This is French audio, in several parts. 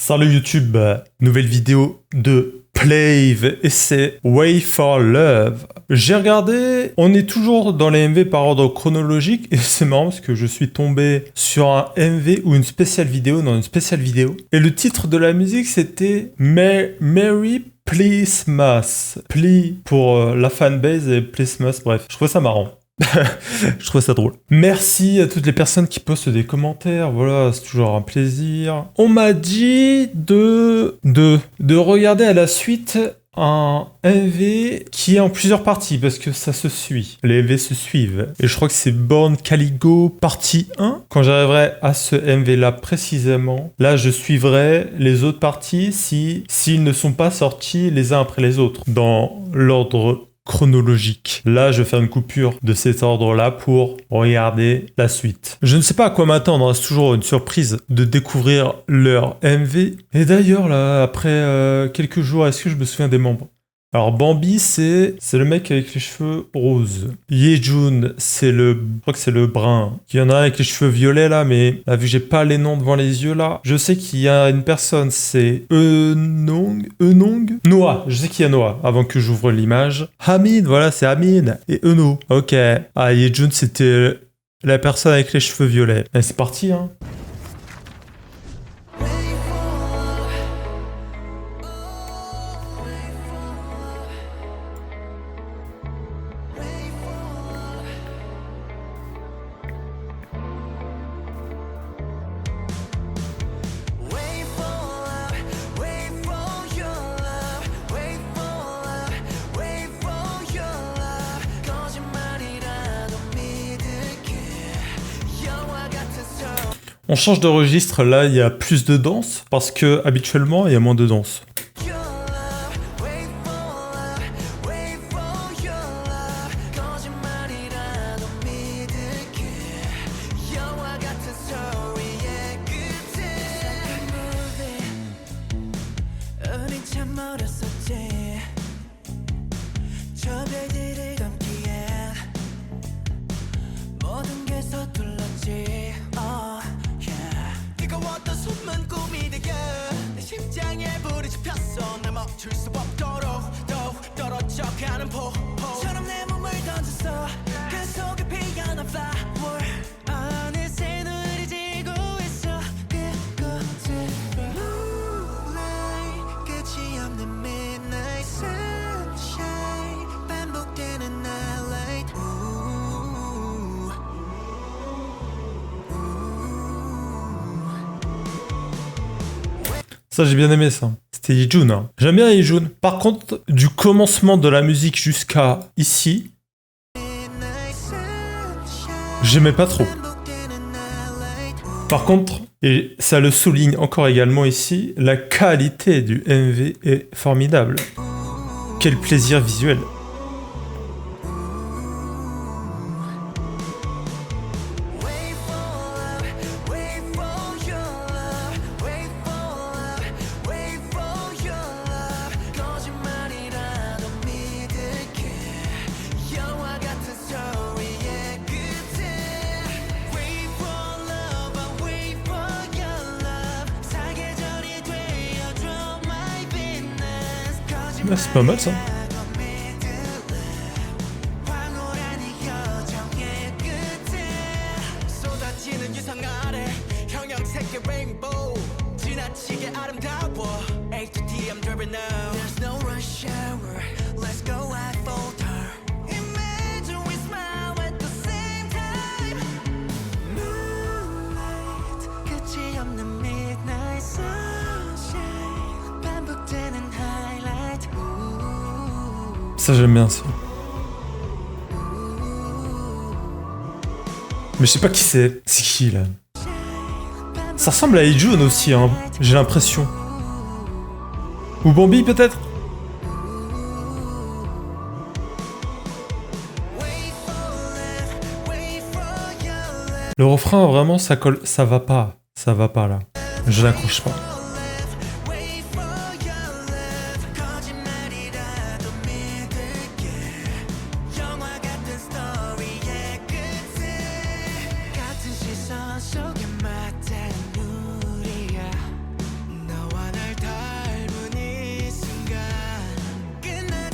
Salut YouTube, nouvelle vidéo de Plave et c'est Wait for Love. J'ai regardé, on est toujours dans les MV par ordre chronologique et c'est marrant parce que je suis tombé sur un MV ou une spéciale vidéo dans une spéciale vidéo. Et le titre de la musique c'était Mary Pleasemas. Plea pour la fanbase et Pleasemas, bref, je trouve ça marrant. Je trouve ça drôle. Merci à toutes les personnes qui postent des commentaires. Voilà, c'est toujours un plaisir. On m'a dit de regarder à la suite un MV qui est en plusieurs parties parce que ça se suit. Les MV se suivent. Et je crois que c'est Born Caligo partie 1. Quand j'arriverai à ce MV là précisément, là je suivrai les autres parties s'ils ne sont pas sortis les uns après les autres dans l'ordre chronologique. Là, je vais faire une coupure de cet ordre-là pour regarder la suite. Je ne sais pas à quoi m'attendre, c'est toujours une surprise de découvrir leur MV. Et d'ailleurs, là, après quelques jours, est-ce que je me souviens des membres ? Alors Bambi, c'est le mec avec les cheveux roses. Yejun, je crois que c'est le brun. Il y en a un avec les cheveux violets là, mais là, vu que j'ai pas les noms devant les yeux là, je sais qu'il y a une personne, c'est Enong, Noah, je sais qu'il y a Noah, avant que j'ouvre l'image. Hamid, voilà, c'est Hamid. Et Eno, ok. Ah, Yejun, c'était la personne avec les cheveux violets. Et c'est parti, hein. On change de registre, là il y a plus de danse, parce que habituellement il y a moins de danse. Ça, j'ai bien aimé ça. C'était Yejun. Hein. J'aime bien Yejun. Par contre, du commencement de la musique jusqu'à ici, j'aimais pas trop. Par contre, et ça le souligne encore également ici, la qualité du MV est formidable. Quel plaisir visuel. Ah, c'est pas mal ça. Ça j'aime bien ça. Mais je sais pas qui c'est. C'est qui là? Ça ressemble à Yejun aussi, hein, j'ai l'impression. Ou Bambi peut-être? Le refrain vraiment ça colle, ça va pas là. Je l'accroche pas.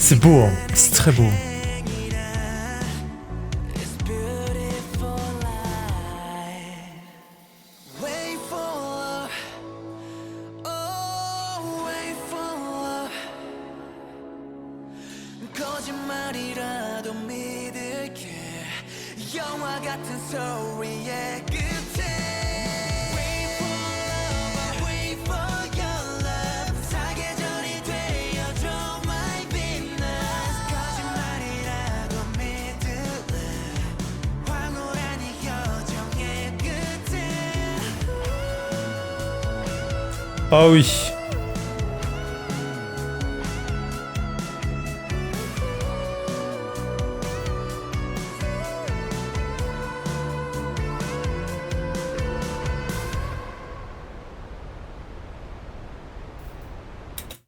C'est beau, hein. C'est très beau. Ah oui.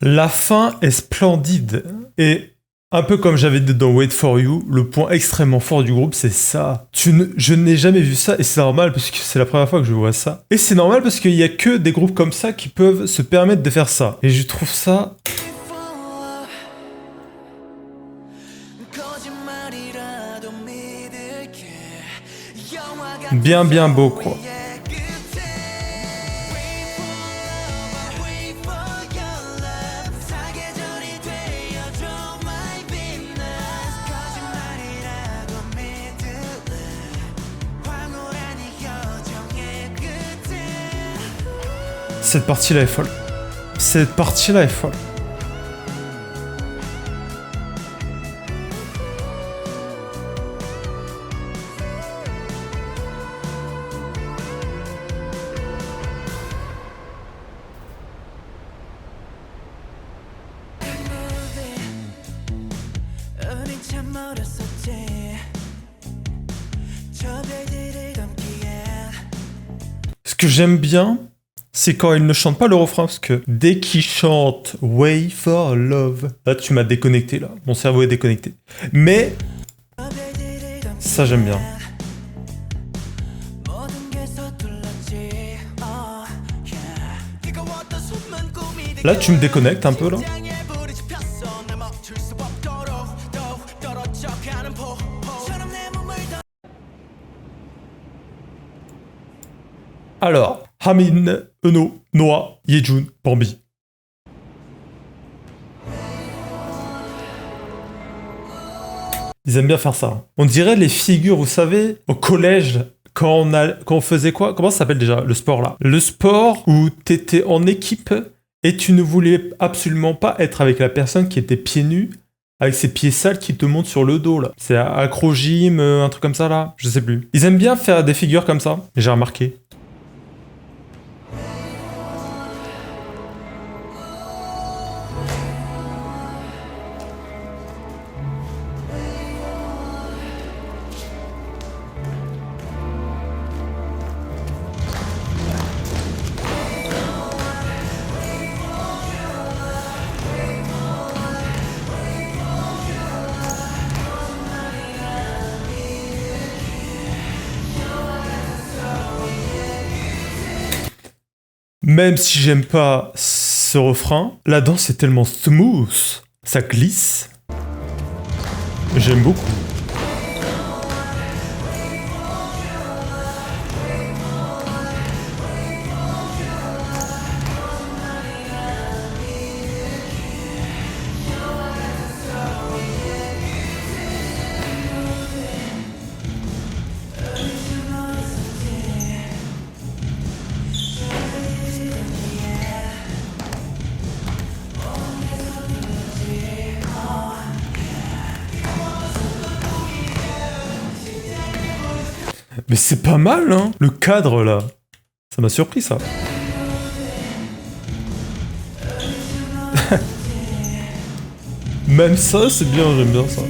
La fin est splendide. Et un peu comme j'avais dit dans Wait For You, le point extrêmement fort du groupe, c'est ça. Je n'ai jamais vu ça, et c'est normal, parce que c'est la première fois que je vois ça. Et c'est normal, parce qu'il n'y a que des groupes comme ça qui peuvent se permettre de faire ça. Et je trouve ça... bien beau, quoi. Cette partie-là est folle. Cette partie-là est folle. Ce que j'aime bien, c'est quand il ne chante pas le refrain, parce que dès qu'il chante Way for Love, là tu m'as déconnecté, là. Mon cerveau est déconnecté. Mais ça j'aime bien. Là tu me déconnectes un peu là. Alors, Hamin, Eno, Noah, Yejun, Bambi. Ils aiment bien faire ça. On dirait les figures, vous savez, au collège, quand on faisait quoi? Comment ça s'appelle déjà, le sport là? Le sport où t'étais en équipe et tu ne voulais absolument pas être avec la personne qui était pieds nus, avec ses pieds sales qui te montent sur le dos là. C'est acro-gym, un truc comme ça là, je sais plus. Ils aiment bien faire des figures comme ça, j'ai remarqué. Même si j'aime pas ce refrain, la danse est tellement smooth, ça glisse. J'aime beaucoup. Mais c'est pas mal, hein, le cadre, là. Ça m'a surpris, ça. Même ça, c'est bien, j'aime bien ça.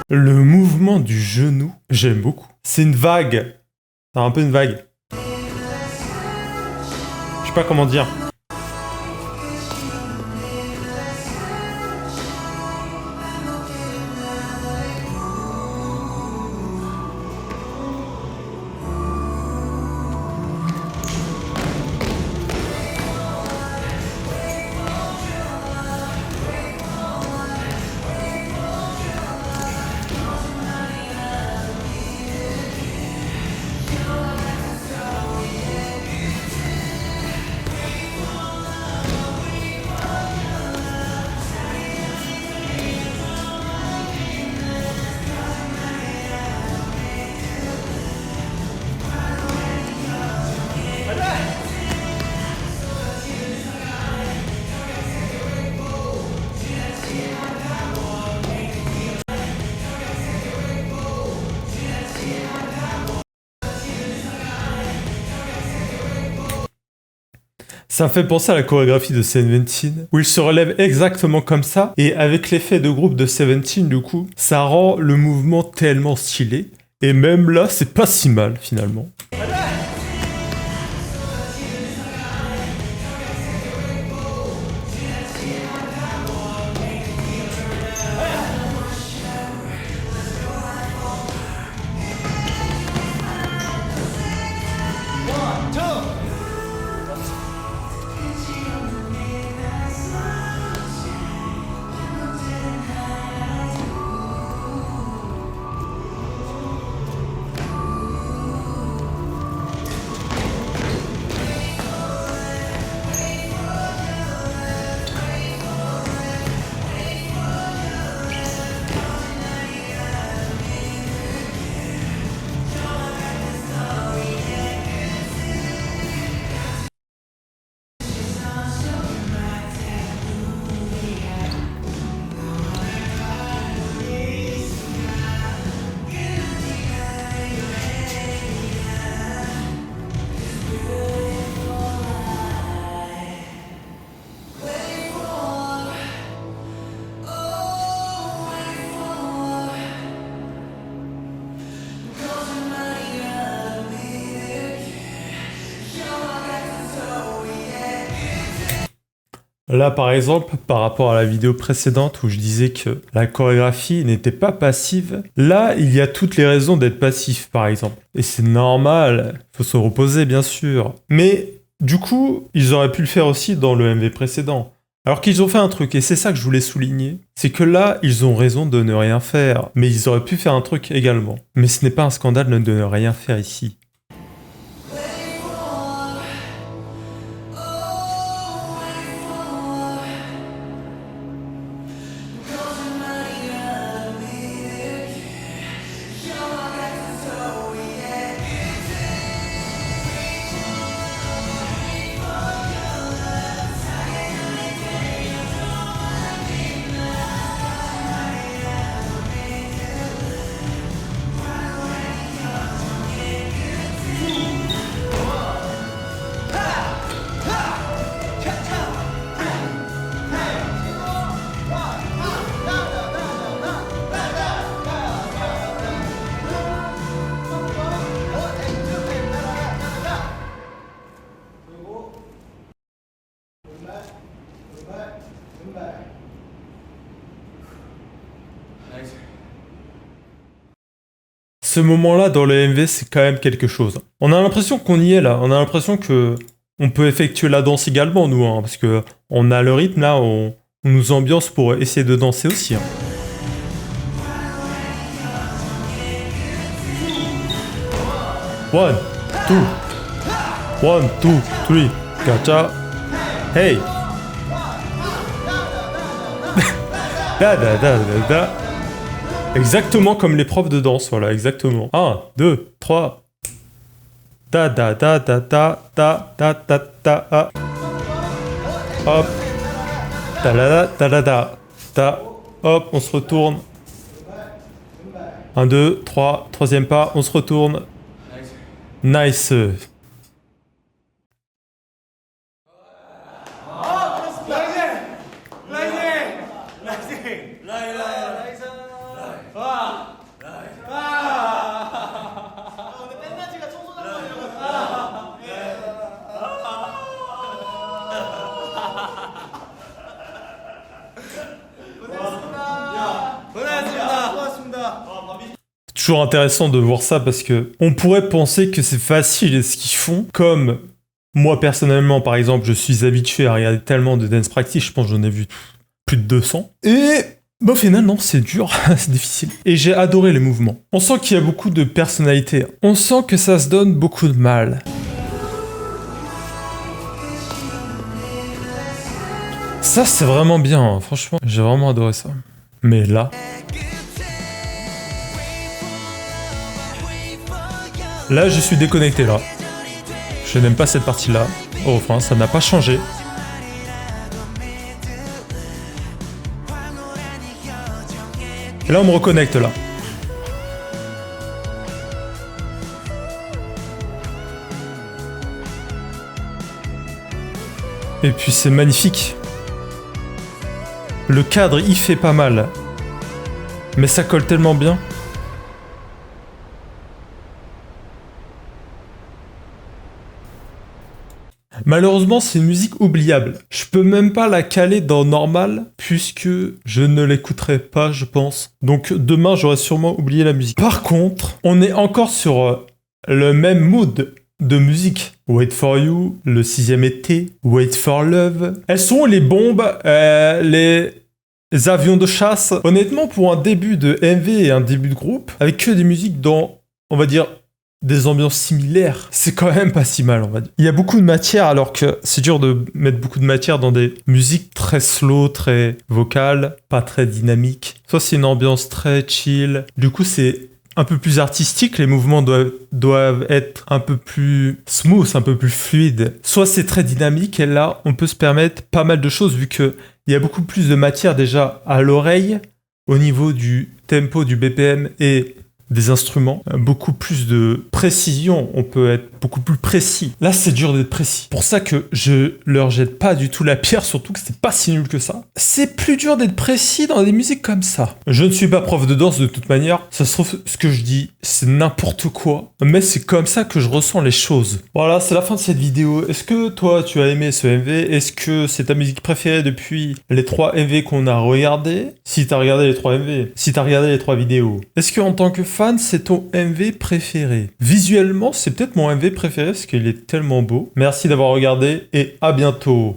Le mouvement du genou, j'aime beaucoup. C'est une vague. C'est un peu une vague. Je sais pas comment dire. Ça me fait penser à la chorégraphie de Seventeen, où il se relève exactement comme ça, et avec l'effet de groupe de Seventeen, du coup, ça rend le mouvement tellement stylé, et même là, c'est pas si mal, finalement. Là, par exemple, par rapport à la vidéo précédente où je disais que la chorégraphie n'était pas passive, là, il y a toutes les raisons d'être passif, par exemple. Et c'est normal, faut se reposer, bien sûr. Mais, du coup, ils auraient pu le faire aussi dans le MV précédent. Alors qu'ils ont fait un truc, et c'est ça que je voulais souligner, c'est que là, ils ont raison de ne rien faire, mais ils auraient pu faire un truc également. Mais ce n'est pas un scandale de ne rien faire ici. Ce moment-là dans le MV, c'est quand même quelque chose. On a l'impression qu'on y est là. On a l'impression que on peut effectuer la danse également, nous, hein, parce que on a le rythme là, on nous ambiance pour essayer de danser aussi. Hein. One, two, three, gacha. Hey. Da da da da da. Exactement comme les profs de danse, voilà, exactement. 1, 2, 3. Da da da da da da da da da da. Hop. Da da da da da da. Hop, on se retourne. 1, 2, 3, troisième pas, on se retourne. Nice. toujours intéressant de voir ça parce que on pourrait penser que c'est facile ce qu'ils font, comme moi personnellement par exemple, je suis habitué à regarder tellement de dance practice, je pense que j'en ai vu plus de 200. Et bah, au final non, c'est dur, c'est difficile. Et j'ai adoré les mouvements. On sent qu'il y a beaucoup de personnalité. On sent que ça se donne beaucoup de mal. Ça c'est vraiment bien, hein. Franchement, j'ai vraiment adoré ça. Mais là... Là, je suis déconnecté, là. Je n'aime pas cette partie-là. Au refrain, ça n'a pas changé. Et là, on me reconnecte, là. Et puis, c'est magnifique. Le cadre, il fait pas mal. Mais ça colle tellement bien. Malheureusement, c'est une musique oubliable. Je peux même pas la caler dans normal, puisque je ne l'écouterai pas, je pense. Donc demain, j'aurai sûrement oublié la musique. Par contre, on est encore sur le même mood de musique. Wait for You, le 6e été, Wait for Love. Elles sont les bombes, les avions de chasse. Honnêtement, pour un début de MV et un début de groupe, avec que des musiques dans, on va dire, des ambiances similaires, c'est quand même pas si mal, on va dire. Il y a beaucoup de matière, alors que c'est dur de mettre beaucoup de matière dans des musiques très slow, très vocales, pas très dynamiques. Soit c'est une ambiance très chill, du coup c'est un peu plus artistique, les mouvements doivent être un peu plus smooth, un peu plus fluides. Soit c'est très dynamique, et là on peut se permettre pas mal de choses, vu qu'il y a beaucoup plus de matière déjà à l'oreille, au niveau du tempo, du BPM et des instruments, beaucoup plus de précision, on peut être beaucoup plus précis. Là, c'est dur d'être précis. Pour ça que je leur jette pas du tout la pierre, surtout que c'est pas si nul que ça. C'est plus dur d'être précis dans des musiques comme ça. Je ne suis pas prof de danse de toute manière, ça se trouve, ce que je dis, c'est n'importe quoi, mais c'est comme ça que je ressens les choses. Voilà, c'est la fin de cette vidéo. Est-ce que toi, tu as aimé ce MV? Est-ce que c'est ta musique préférée depuis les 3 MV qu'on a regardés? Si t'as regardé les 3 MV, si t'as regardé les 3 vidéos, est-ce que en tant que fan, c'est ton MV préféré? Visuellement, c'est peut-être mon MV préféré parce qu'il est tellement beau. Merci d'avoir regardé et à bientôt.